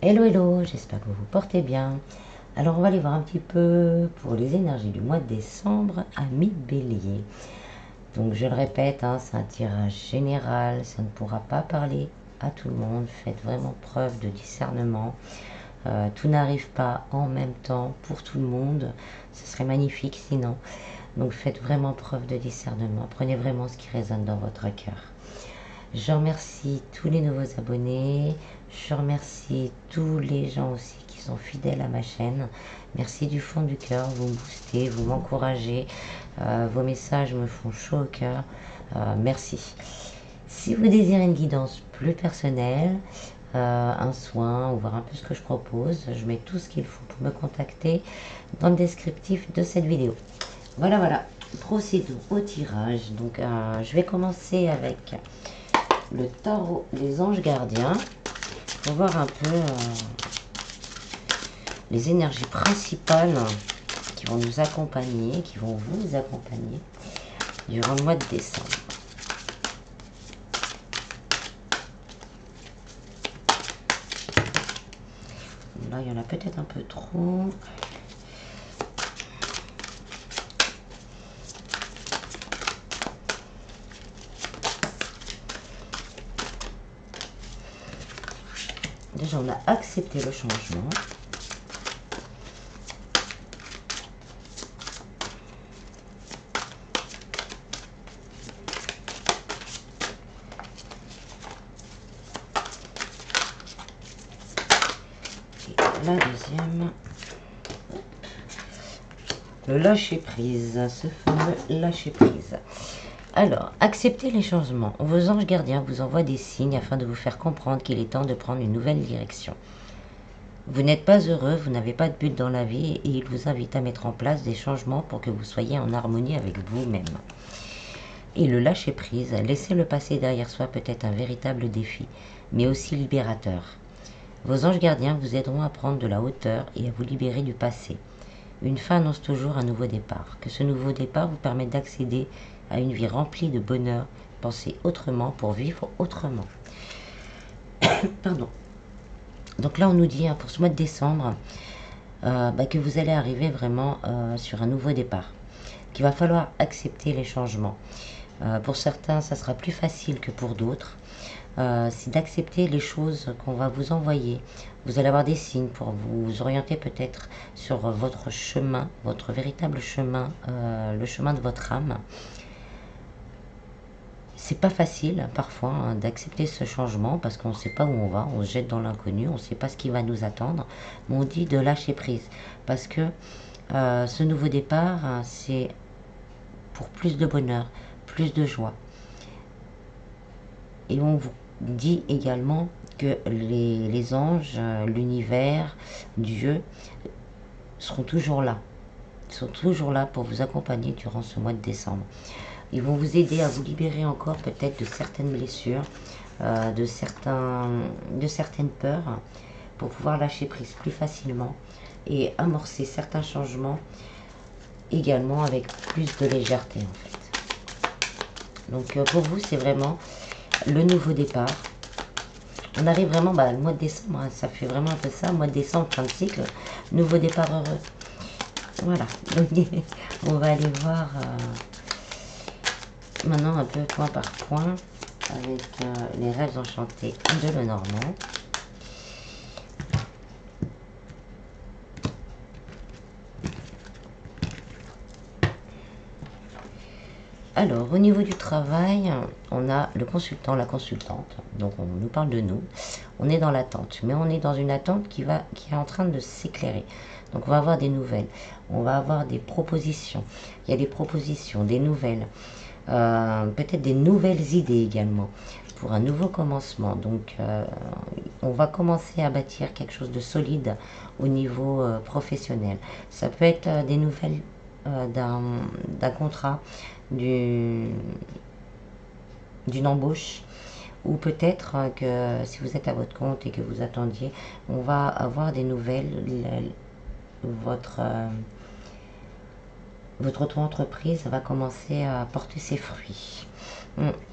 Hello hello, j'espère que vous vous portez bien. Alors on va aller voir un petit peu pour les énergies du mois de décembre, amis bélier. Donc je le répète, c'est un tirage général, ça ne pourra pas parler à tout le monde. Faites vraiment preuve de discernement. Tout n'arrive pas en même temps pour tout le monde. Ce serait magnifique sinon. Donc faites vraiment preuve de discernement. Prenez vraiment ce qui résonne dans votre cœur. Je remercie tous les nouveaux abonnés. Je remercie tous les gens aussi qui sont fidèles à ma chaîne. Merci du fond du cœur. Vous me boostez, vous m'encouragez. Vos messages me font chaud au cœur. Merci. Si vous désirez une guidance plus personnelle, un soin ou voir un peu ce que je propose, je mets tout ce qu'il faut pour me contacter dans le descriptif de cette vidéo. Voilà. Procédons au tirage. Donc je vais commencer avec le tarot des anges gardiens pour voir un peu les énergies principales qui vont nous accompagner, qui vont vous accompagner durant le mois de décembre. Là, il y en a peut-être un peu trop. Déjà, on a accepté le changement. Et la deuxième, le lâcher prise, ce fameux lâcher prise. Alors, acceptez les changements. Vos anges gardiens vous envoient des signes afin de vous faire comprendre qu'il est temps de prendre une nouvelle direction. Vous n'êtes pas heureux, vous n'avez pas de but dans la vie et il vous invite à mettre en place des changements pour que vous soyez en harmonie avec vous-même. Et le lâcher prise, laisser le passé derrière soi peut être un véritable défi, mais aussi libérateur. Vos anges gardiens vous aideront à prendre de la hauteur et à vous libérer du passé. Une fin annonce toujours un nouveau départ. Que ce nouveau départ vous permette d'accéder à une vie remplie de bonheur, penser autrement pour vivre autrement. Pardon. Donc là, on nous dit pour ce mois de décembre que vous allez arriver vraiment sur un nouveau départ, qu'il va falloir accepter les changements. Pour certains, ça sera plus facile que pour d'autres. C'est d'accepter les choses qu'on va vous envoyer. Vous allez avoir des signes pour vous orienter peut-être sur votre chemin, votre véritable chemin, le chemin de votre âme. C'est pas facile parfois d'accepter ce changement parce qu'on ne sait pas où on va, on se jette dans l'inconnu, on ne sait pas ce qui va nous attendre, mais on dit de lâcher prise parce que ce nouveau départ, c'est pour plus de bonheur, plus de joie. Et on vous dit également que les anges, l'univers, Dieu seront toujours là. Ils sont toujours là pour vous accompagner durant ce mois de décembre. Ils vont vous aider à vous libérer encore peut-être de certaines blessures, de certaines peurs, pour pouvoir lâcher prise plus facilement et amorcer certains changements également avec plus de légèreté en fait. Donc pour vous, c'est vraiment le nouveau départ. On arrive vraiment, le mois de décembre, ça fait vraiment un peu ça, mois de décembre, fin de cycle, nouveau départ heureux. Voilà, donc on va aller voir maintenant un peu point par point avec les rêves enchantés de Lenormand. Alors, au niveau du travail, on a le consultant, la consultante. Donc, on nous parle de nous. On est dans l'attente, mais on est dans une attente qui est en train de s'éclairer. Donc, on va avoir des nouvelles. On va avoir des propositions. Il y a des propositions, des nouvelles. Peut-être des nouvelles idées également pour un nouveau commencement. Donc, on va commencer à bâtir quelque chose de solide au niveau professionnel. Ça peut être des nouvelles d'un contrat, d'une embauche, ou peut-être que si vous êtes à votre compte et que vous attendiez, on va avoir des nouvelles, votre votre auto-entreprise va commencer à porter ses fruits.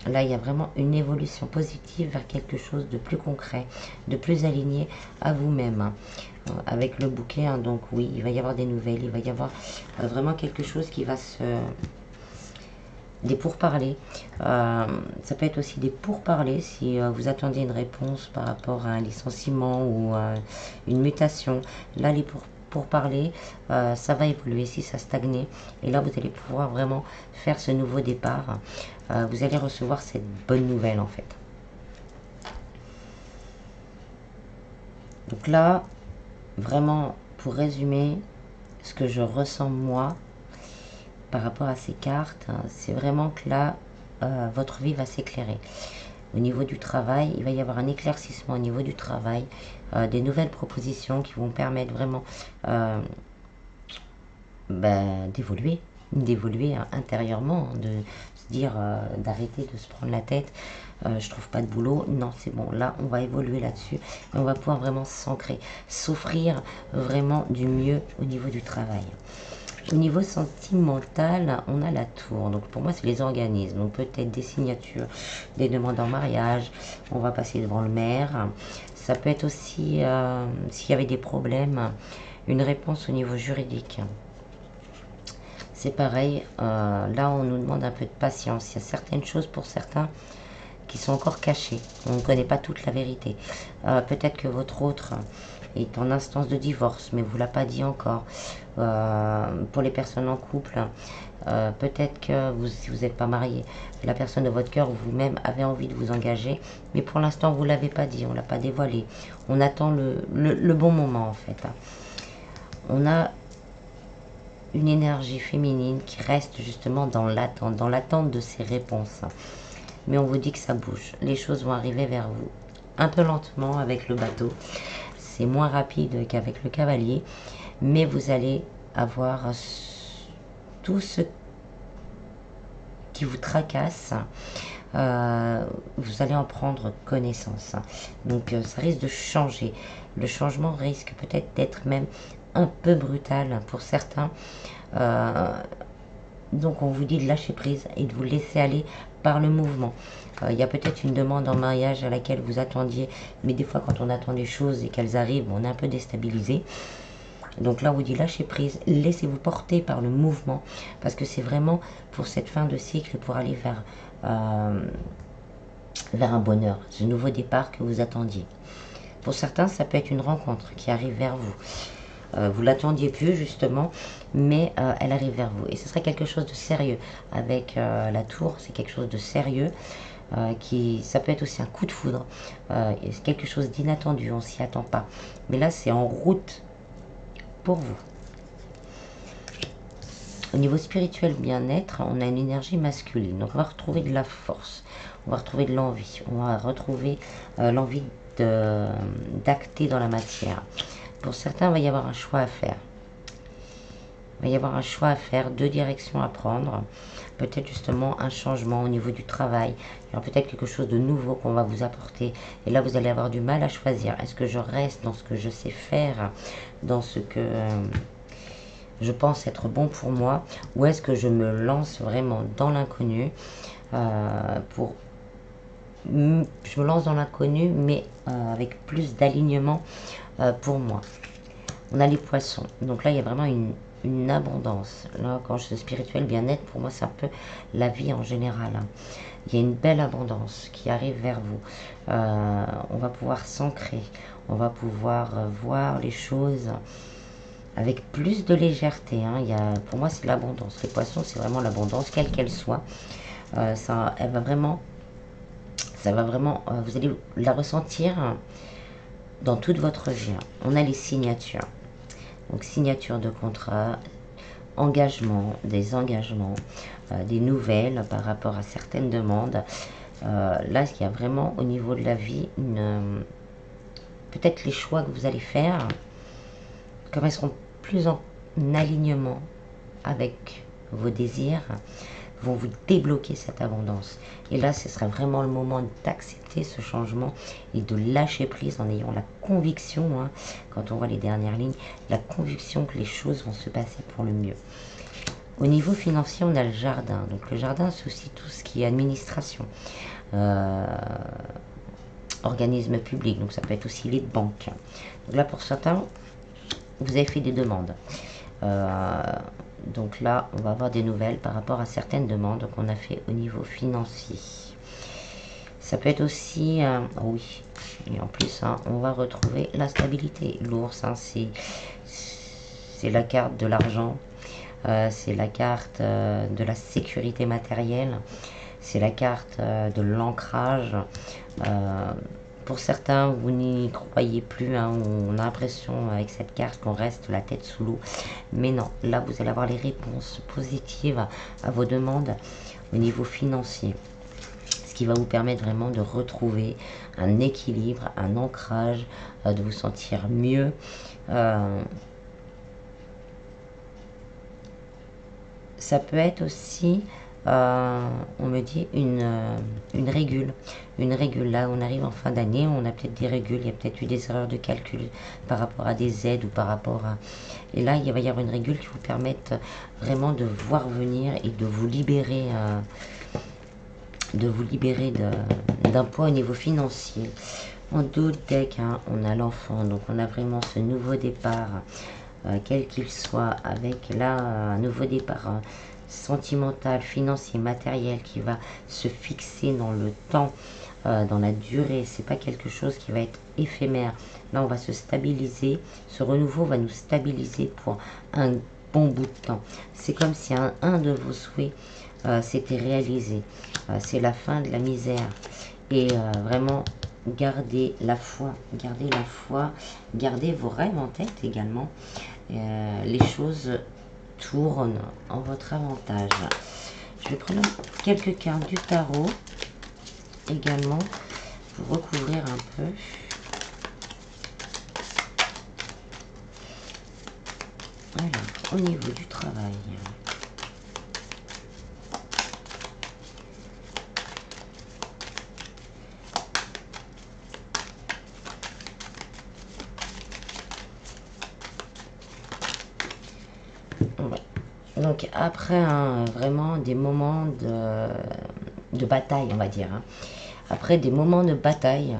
Là, il y a vraiment une évolution positive vers quelque chose de plus concret, de plus aligné à vous-même. Avec le bouquet, donc oui, il va y avoir des nouvelles, il va y avoir vraiment quelque chose qui va se... Des pourparlers. Ça peut être aussi des pourparlers si vous attendiez une réponse par rapport à un licenciement ou une mutation. Là, les pourparlers, ça va évoluer si ça stagnait. Et là, vous allez pouvoir vraiment faire ce nouveau départ. Vous allez recevoir cette bonne nouvelle en fait. Donc là, vraiment, pour résumer, ce que je ressens moi, par rapport à ces cartes, c'est vraiment que là, votre vie va s'éclairer. Au niveau du travail, il va y avoir un éclaircissement au niveau du travail, des nouvelles propositions qui vont permettre vraiment d'évoluer intérieurement, de se dire, d'arrêter de se prendre la tête. Je trouve pas de boulot, non c'est bon, là on va évoluer là-dessus, et on va pouvoir vraiment s'ancrer, s'offrir vraiment du mieux au niveau du travail. Au niveau sentimental, on a la tour. Donc pour moi, c'est les organismes. Donc peut-être des signatures, des demandes en mariage. On va passer devant le maire. Ça peut être aussi, s'il y avait des problèmes, une réponse au niveau juridique. C'est pareil. Là, on nous demande un peu de patience. Il y a certaines choses pour certains qui sont encore cachées. On ne connaît pas toute la vérité. Peut-être que votre autre est en instance de divorce, mais vous ne l'a pas dit encore. Pour les personnes en couple, peut-être que si vous n'êtes pas marié, la personne de votre cœur ou vous-même avez envie de vous engager, mais pour l'instant vous ne l'avez pas dit, on ne l'a pas dévoilé. On attend le bon moment en fait. On a une énergie féminine qui reste justement dans l'attente de ces réponses. Mais on vous dit que ça bouge, les choses vont arriver vers vous, un peu lentement avec le bateau. C'est moins rapide qu'avec le cavalier, mais vous allez avoir tout ce qui vous tracasse, vous allez en prendre connaissance. Donc ça risque de changer. Le changement risque peut-être d'être même un peu brutal pour certains. Donc on vous dit de lâcher prise et de vous laisser aller par le mouvement. Il y a peut-être une demande en mariage à laquelle vous attendiez, mais des fois quand on attend des choses et qu'elles arrivent, on est un peu déstabilisé. Donc là, on vous dit lâchez prise, laissez-vous porter par le mouvement, parce que c'est vraiment pour cette fin de cycle, pour aller vers un bonheur, ce nouveau départ que vous attendiez. Pour certains, ça peut être une rencontre qui arrive vers vous. Vous l'attendiez plus justement, mais elle arrive vers vous. Et ce serait quelque chose de sérieux. Avec la tour, c'est quelque chose de sérieux. Ça peut être aussi un coup de foudre. C'est quelque chose d'inattendu, on s'y attend pas. Mais là, c'est en route pour vous. Au niveau spirituel bien-être, on a une énergie masculine. Donc on va retrouver de la force, on va retrouver de l'envie, on va retrouver l'envie d'acter dans la matière. Pour certains, il va y avoir un choix à faire. Il va y avoir un choix à faire, deux directions à prendre. Peut-être justement un changement au niveau du travail. Il y aura peut-être quelque chose de nouveau qu'on va vous apporter. Et là, vous allez avoir du mal à choisir. Est-ce que je reste dans ce que je sais faire, dans ce que je pense être bon pour moi, ou est-ce que je me lance vraiment dans l'inconnu je me lance dans l'inconnu, mais avec plus d'alignement pour moi. On a les poissons. Donc là, il y a vraiment une abondance. Là, quand je suis spirituel, bien-être, pour moi, c'est un peu la vie en général. Il y a une belle abondance qui arrive vers vous. On va pouvoir s'ancrer. On va pouvoir voir les choses avec plus de légèreté. Pour moi, c'est l'abondance. Les poissons, c'est vraiment l'abondance, quelle qu'elle soit. Ça va vraiment, vous allez la ressentir dans toute votre vie. On a les signatures. Donc signature de contrat, engagement, des engagements, des nouvelles par rapport à certaines demandes. Là, il y a vraiment au niveau de la vie, peut-être les choix que vous allez faire, comme elles seront plus en alignement avec vos désirs, vont vous débloquer cette abondance. Et là, ce sera vraiment le moment d'accepter ce changement et de lâcher prise en ayant la conviction, quand on voit les dernières lignes, la conviction que les choses vont se passer pour le mieux. Au niveau financier, on a le jardin. Donc le jardin, c'est aussi tout ce qui est administration, organisme public. Donc ça peut être aussi les banques. Donc là, pour certains, vous avez fait des demandes. Donc là, on va avoir des nouvelles par rapport à certaines demandes qu'on a fait au niveau financier. Ça peut être aussi, oui, et en plus, hein, on va retrouver la stabilité. L'ours, hein, c'est la carte de l'argent, c'est la carte de la sécurité matérielle, c'est la carte de l'ancrage. Pour certains, vous n'y croyez plus, hein, on a l'impression avec cette carte qu'on reste la tête sous l'eau. Mais non, là, vous allez avoir les réponses positives à vos demandes au niveau financier. Ce qui va vous permettre vraiment de retrouver un équilibre, un ancrage, de vous sentir mieux. Ça peut être aussi, on me dit, une régule. Une régule, là, on arrive en fin d'année, on a peut-être des régules, il y a peut-être eu des erreurs de calcul par rapport à des aides ou par rapport à... Et là, il va y avoir une régule qui vous permette vraiment de voir venir et de vous libérer... d'un poids au niveau financier. En d'autres decks, hein, on a l'enfant, donc on a vraiment ce nouveau départ, quel qu'il soit, avec là un nouveau départ sentimental, financier, matériel qui va se fixer dans le temps, dans la durée. C'est pas quelque chose qui va être éphémère. Là, on va se stabiliser. Ce renouveau va nous stabiliser pour un bon bout de temps. C'est comme si un de vos souhaits s'était réalisé. C'est la fin de la misère. Et vraiment, gardez la foi. Gardez la foi. Gardez vos rêves en tête également. Les choses tournent en votre avantage. Je vais prendre quelques cartes du tarot également pour recouvrir un peu. Alors, au niveau du travail. Donc après vraiment des moments de bataille, on va dire, hein. Après des moments de bataille,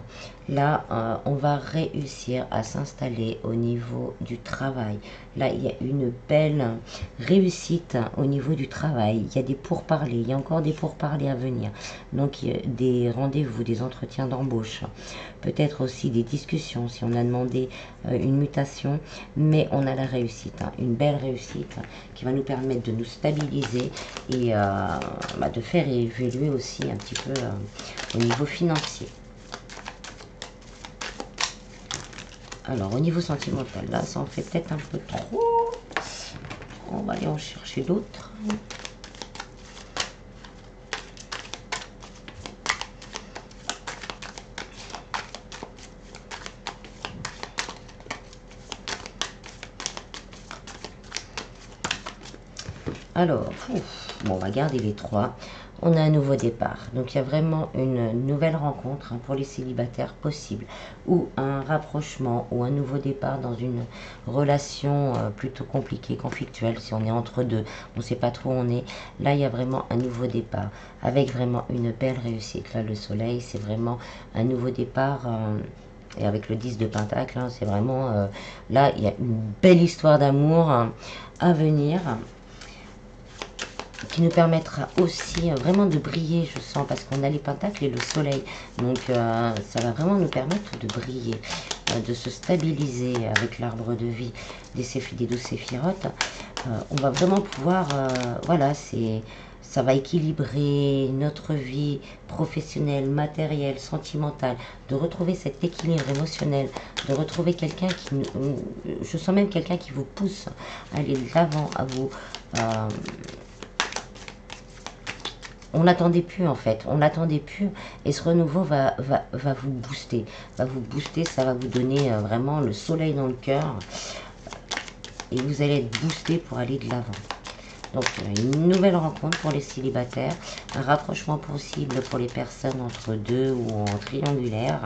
là, on va réussir à s'installer au niveau du travail. Là, il y a une belle réussite au niveau du travail. Il y a des pourparlers, il y a encore des pourparlers à venir. Donc, il y a des rendez-vous, des entretiens d'embauche. Peut-être aussi des discussions si on a demandé une mutation. Mais on a la réussite, hein, une belle réussite qui va nous permettre de nous stabiliser et de faire évoluer aussi un petit peu au niveau financier. Alors, au niveau sentimental, là, ça en fait peut-être un peu trop. On va aller en chercher d'autres. Alors, bon, on va garder les trois. On a un nouveau départ. Donc, il y a vraiment une nouvelle rencontre, hein, pour les célibataires possible. Ou un rapprochement, ou un nouveau départ dans une relation plutôt compliquée, conflictuelle. Si on est entre deux, on ne sait pas trop où on est. Là, il y a vraiment un nouveau départ. Avec vraiment une belle réussite. Là, le soleil, c'est vraiment un nouveau départ. Et avec le 10 de Pentacle, hein, c'est vraiment... là, il y a une belle histoire d'amour à venir, qui nous permettra aussi vraiment de briller, je sens, parce qu'on a les pentacles et le soleil. Donc, ça va vraiment nous permettre de briller, de se stabiliser avec l'arbre de vie des 12 séphirotes. On va vraiment pouvoir, voilà, ça va équilibrer notre vie professionnelle, matérielle, sentimentale, de retrouver cet équilibre émotionnel, de retrouver quelqu'un qui, je sens même quelqu'un qui vous pousse à aller de l'avant, à vous... on n'attendait plus en fait, on n'attendait plus et ce renouveau va vous booster, ça va vous donner vraiment le soleil dans le cœur et vous allez être boosté pour aller de l'avant. Donc une nouvelle rencontre pour les célibataires, un rapprochement possible pour les personnes entre deux ou en triangulaire.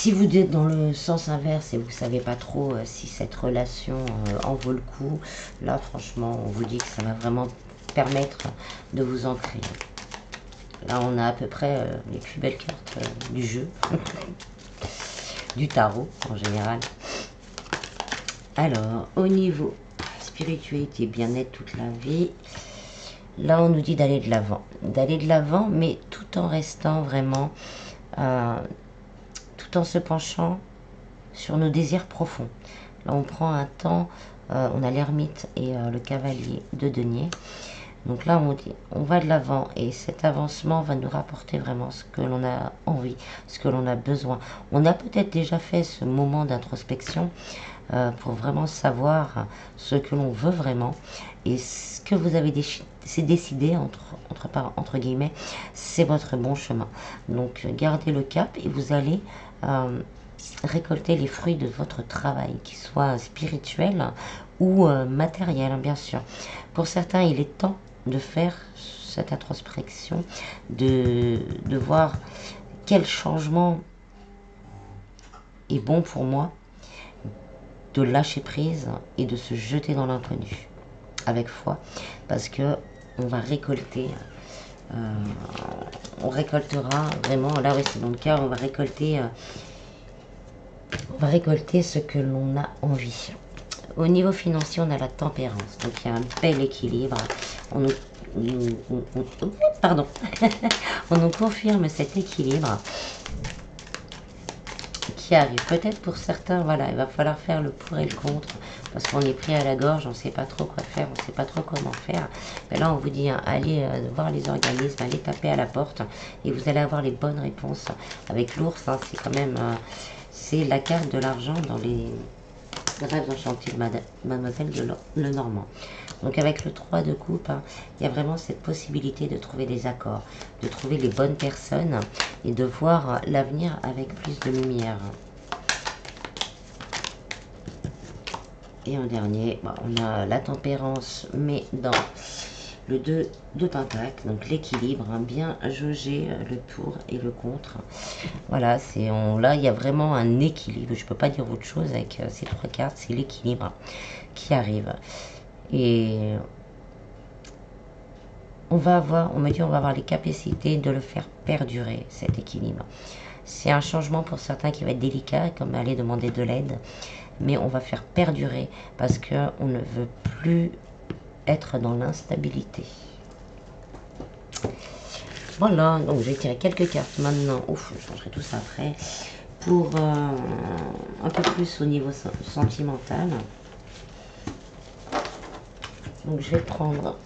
Si vous êtes dans le sens inverse et vous ne savez pas trop si cette relation en vaut le coup, là franchement on vous dit que ça va vraiment permettre de vous ancrer. Là on a à peu près les plus belles cartes du jeu, du tarot en général. Alors au niveau spiritualité, bien-être toute la vie, là on nous dit d'aller de l'avant, mais tout en restant vraiment, tout en se penchant sur nos désirs profonds. Là on prend un temps, on a l'ermite et le cavalier de denier. Donc là on dit on va de l'avant et cet avancement va nous rapporter vraiment ce que l'on a envie, ce que l'on a besoin. On a peut-être déjà fait ce moment d'introspection pour vraiment savoir ce que l'on veut vraiment, et ce que vous avez décidé entre guillemets, c'est votre bon chemin. Donc gardez le cap et vous allez récolter les fruits de votre travail, qu'il soit spirituel ou matériel, bien sûr. Pour certains, il est temps de faire cette introspection, de voir quel changement est bon pour moi, de lâcher prise et de se jeter dans l'inconnu avec foi, parce que on va récolter, on récoltera vraiment, là oui c'est dans le cœur, on va récolter ce que l'on a envie. Au niveau financier, on a la tempérance, donc il y a un bel équilibre. Pardon, on nous confirme cet équilibre qui arrive. Peut-être pour certains, voilà, il va falloir faire le pour et le contre, parce qu'on est pris à la gorge, on ne sait pas trop quoi faire, on ne sait pas trop comment faire. Et là, on vous dit, hein, allez voir les organismes, allez taper à la porte, et vous allez avoir les bonnes réponses. Avec l'ours, hein, c'est quand même, c'est la carte de l'argent dans les rêves enchantés de Mademoiselle de Lenormand. Donc avec le 3 de coupe, hein, il y a vraiment cette possibilité de trouver des accords, de trouver les bonnes personnes et de voir l'avenir avec plus de lumière. Et en dernier, on a la tempérance, mais dans le 2 de pentacle, donc l'équilibre, hein, bien jauger le pour et le contre. Voilà, là il y a vraiment un équilibre, je peux pas dire autre chose avec ces trois cartes, c'est l'équilibre qui arrive. Et on me dit on va avoir les capacités de le faire perdurer, cet équilibre. C'est un changement pour certains qui va être délicat, comme aller demander de l'aide, mais on va faire perdurer parce qu'on ne veut plus être dans l'instabilité. Voilà, donc je vais tirer quelques cartes maintenant. Ouf, je changerai tout ça après. Pour un peu plus au niveau sentimental. Donc je vais prendre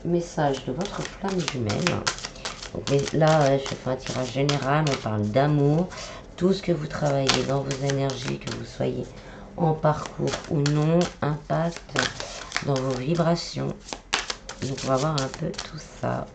message de votre flamme jumelle. Donc là, je fais un tirage général, on parle d'amour. Tout ce que vous travaillez dans vos énergies, que vous soyez en parcours ou non, impacte dans vos vibrations. Donc on va voir un peu tout ça.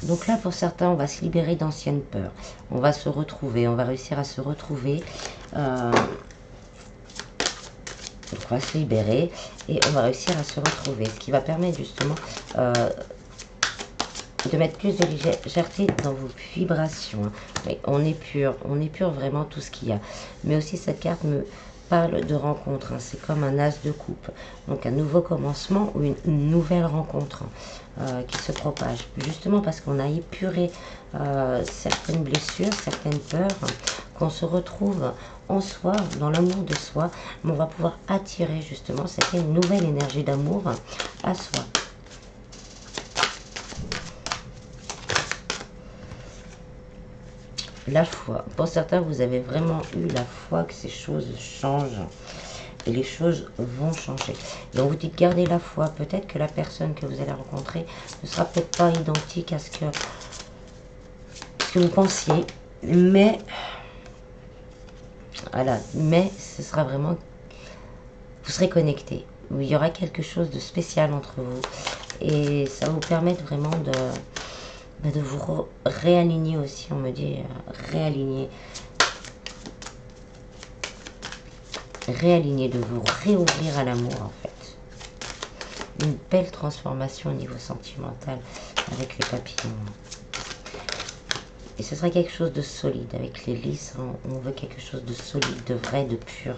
Donc là, pour certains, on va se libérer d'anciennes peurs. On va se retrouver, on va réussir à se retrouver. On va se libérer et on va réussir à se retrouver. Ce qui va permettre justement de mettre plus de légèreté dans vos vibrations. Mais on est pur vraiment tout ce qu'il y a. Mais aussi cette carte me parle de rencontre, hein. C'est comme un as de coupe. Donc un nouveau commencement ou une nouvelle rencontre qui se propage. Justement parce qu'on a épuré certaines blessures, certaines peurs, qu'on se retrouve en soi, dans l'amour de soi, mais on va pouvoir attirer justement cette nouvelle énergie d'amour à soi. La foi. Pour certains, vous avez vraiment eu la foi que ces choses changent. Et les choses vont changer. Et on vous dit de garder la foi. Peut-être que la personne que vous allez rencontrer ne sera peut-être pas identique à ce que vous pensiez. Mais, voilà. Mais ce sera vraiment... Vous serez connectés. Il y aura quelque chose de spécial entre vous. Et ça va vous permettre vraiment de vous réaligner aussi, on me dit, réaligner. réaligner, de vous réouvrir à l'amour en fait. Une belle transformation au niveau sentimental avec les papillons. Et ce sera quelque chose de solide. Avec les lys, on veut quelque chose de solide, de vrai, de pur.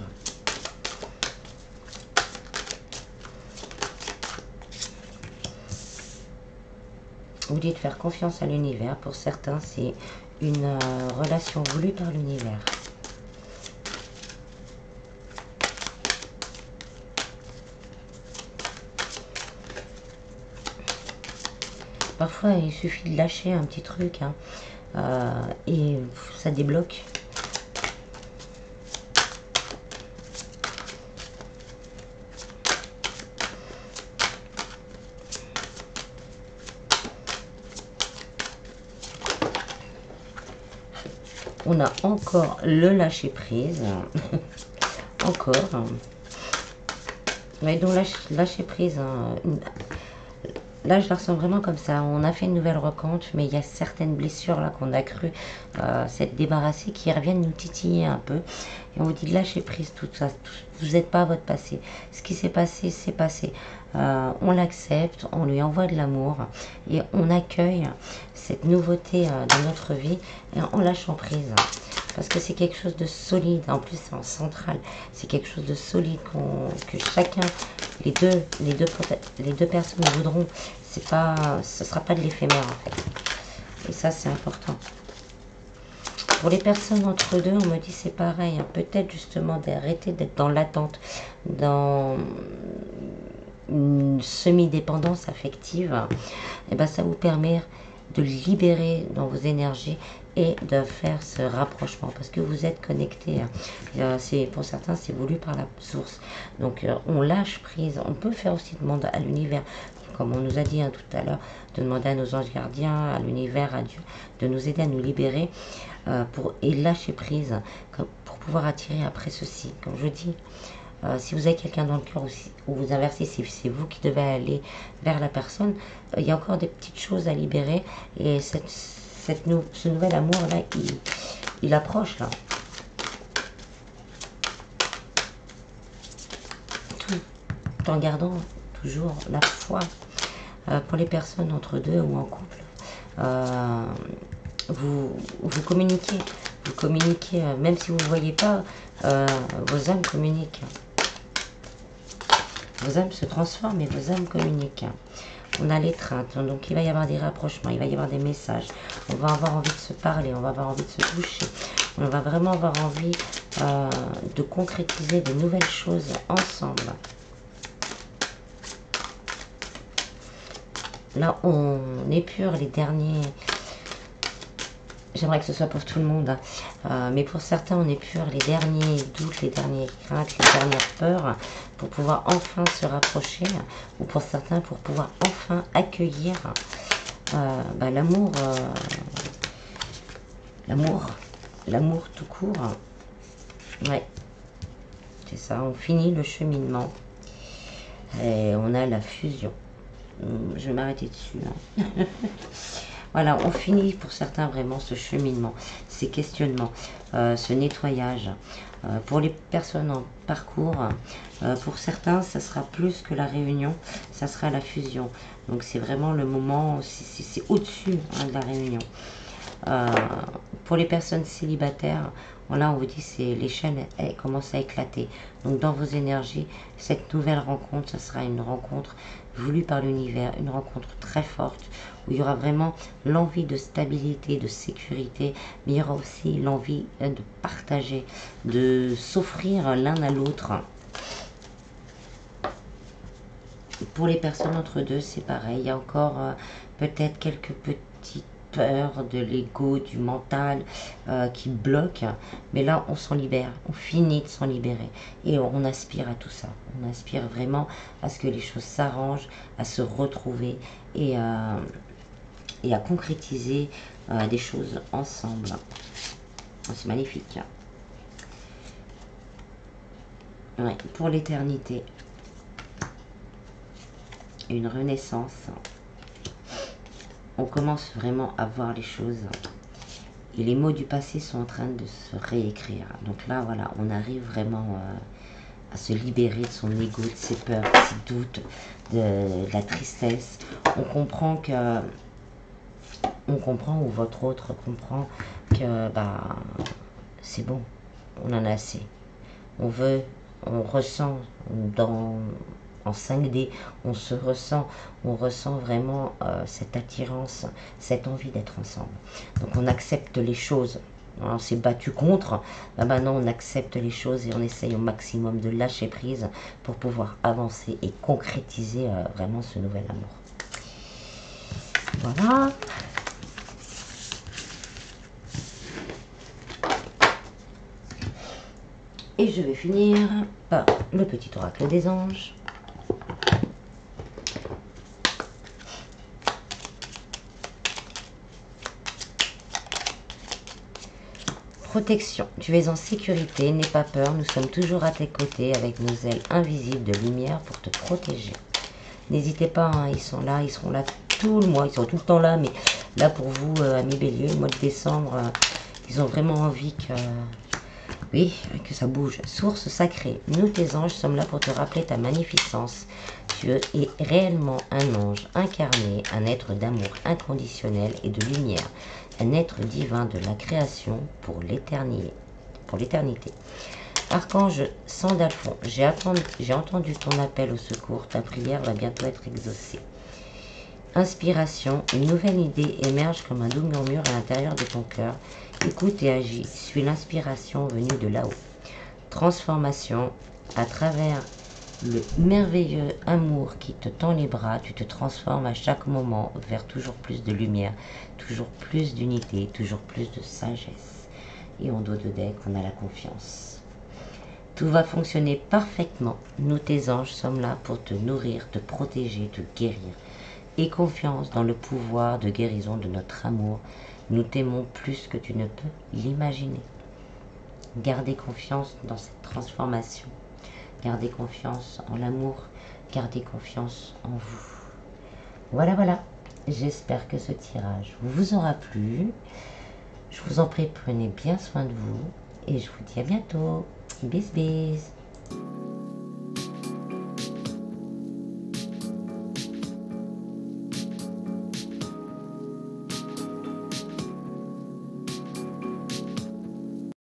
Vous dites faire confiance à l'univers. Pour certains, c'est une relation voulue par l'univers. Parfois, il suffit de lâcher un petit truc hein, et ça débloque. On a encore le lâcher prise. Encore. Mais donc lâcher prise. Hein, là, je la ressens vraiment comme ça. On a fait une nouvelle rencontre, mais il y a certaines blessures là qu'on a cru s'être débarrassées qui reviennent nous titiller un peu. Et on vous dit de lâcher prise tout ça. Vous n'êtes pas à votre passé. Ce qui s'est passé, c'est passé. On l'accepte, on lui envoie de l'amour et on accueille cette nouveauté dans notre vie et en lâchant prise. Parce que c'est quelque chose de solide, en plus c'est en centrale, c'est quelque chose de solide que chacun, les deux personnes voudront. C'est pas, ce sera pas de l'éphémère en fait. Et ça c'est important. Pour les personnes entre deux, on me dit c'est pareil, hein, peut-être justement d'arrêter d'être dans l'attente, dans une semi-dépendance affective, et ben ça vous permet de libérer dans vos énergies et de faire ce rapprochement parce que vous êtes connecté. Pour certains, c'est voulu par la source. Donc, on lâche prise. On peut faire aussi demander à l'univers, comme on nous a dit hein, tout à l'heure, de demander à nos anges gardiens, à l'univers, à Dieu, de nous aider à nous libérer et lâcher prise pour pouvoir attirer après ceci. Comme je dis, si vous avez quelqu'un dans le cœur ou vous inversez, si c'est vous qui devez aller vers la personne, il y a encore des petites choses à libérer et ce nouvel amour là, il approche là. Tout en gardant toujours la foi. Pour les personnes entre deux ou en couple, vous communiquez. Vous communiquez, même si vous ne voyez pas, vos âmes communiquent. Vos âmes se transforment et vos âmes communiquent. On a l'étreinte, donc il va y avoir des rapprochements, il va y avoir des messages. On va avoir envie de se parler, on va avoir envie de se toucher. On va vraiment avoir envie de concrétiser de nouvelles choses ensemble. Là, on épure les derniers... J'aimerais que ce soit pour tout le monde, hein. Mais pour certains, on épure les derniers doutes, les dernières craintes, les dernières peurs pour pouvoir enfin se rapprocher, ou pour certains, pour pouvoir enfin accueillir l'amour, l'amour tout court. Ouais, c'est ça, on finit le cheminement et on a la fusion. Je vais m'arrêter dessus. Hein. Voilà, on finit pour certains vraiment ce cheminement, ces questionnements, ce nettoyage. Pour les personnes en parcours, pour certains, ça sera plus que la réunion, ça sera la fusion. Donc c'est vraiment le moment, c'est au-dessus hein, de la réunion. Pour les personnes célibataires, là on vous dit c'est l'échelle commence à éclater. Donc dans vos énergies, cette nouvelle rencontre, ça sera une rencontre voulue par l'univers, une rencontre très forte, où il y aura vraiment l'envie de stabilité, de sécurité, mais il y aura aussi l'envie de partager, de s'offrir l'un à l'autre. Pour les personnes entre deux, c'est pareil, il y a encore peut-être quelques petites peurs de l'ego, du mental qui bloquent, mais là on s'en libère, on finit de s'en libérer et on aspire à tout ça, on aspire vraiment à ce que les choses s'arrangent, à se retrouver et à concrétiser des choses ensemble. C'est magnifique. Ouais, pour l'éternité, une renaissance. On commence vraiment à voir les choses et les mots du passé sont en train de se réécrire. Donc là, voilà, on arrive vraiment à se libérer de son ego, de ses peurs, de ses doutes, de la tristesse. On comprend que, ou votre autre comprend que bah c'est bon, on en a assez. On ressent en 5D, on ressent vraiment cette attirance, cette envie d'être ensemble. Donc on accepte les choses. On s'est battu contre, maintenant on accepte les choses et on essaye au maximum de lâcher prise pour pouvoir avancer et concrétiser vraiment ce nouvel amour. Voilà. Et je vais finir par le petit oracle des anges. Protection, tu es en sécurité, n'aie pas peur, nous sommes toujours à tes côtés avec nos ailes invisibles de lumière pour te protéger. N'hésitez pas, hein, ils sont là, ils seront là tout le mois, ils sont tout le temps là, mais là pour vous, amis Bélier, le mois de décembre, ils ont vraiment envie que ça bouge. Source sacrée, nous tes anges sommes là pour te rappeler ta magnificence. Tu es réellement un ange incarné, un être d'amour inconditionnel et de lumière, un être divin de la création pour l'éternité. Archange Sandalphon, j'ai entendu ton appel au secours, ta prière va bientôt être exaucée. Inspiration, une nouvelle idée émerge comme un doux murmure à l'intérieur de ton cœur. Écoute et agis, suis l'inspiration venue de là-haut. Transformation, à travers le merveilleux amour qui te tend les bras, tu te transformes à chaque moment vers toujours plus de lumière, toujours plus d'unité, toujours plus de sagesse. Et en dos de deck, on a la confiance. Tout va fonctionner parfaitement. Nous, tes anges, sommes là pour te nourrir, te protéger, te guérir. Aie confiance dans le pouvoir de guérison de notre amour. Nous t'aimons plus que tu ne peux l'imaginer. Gardez confiance dans cette transformation. Gardez confiance en l'amour. Gardez confiance en vous. Voilà, voilà. J'espère que ce tirage vous aura plu. Je vous en prie, prenez bien soin de vous. Et je vous dis à bientôt. Bis, bis.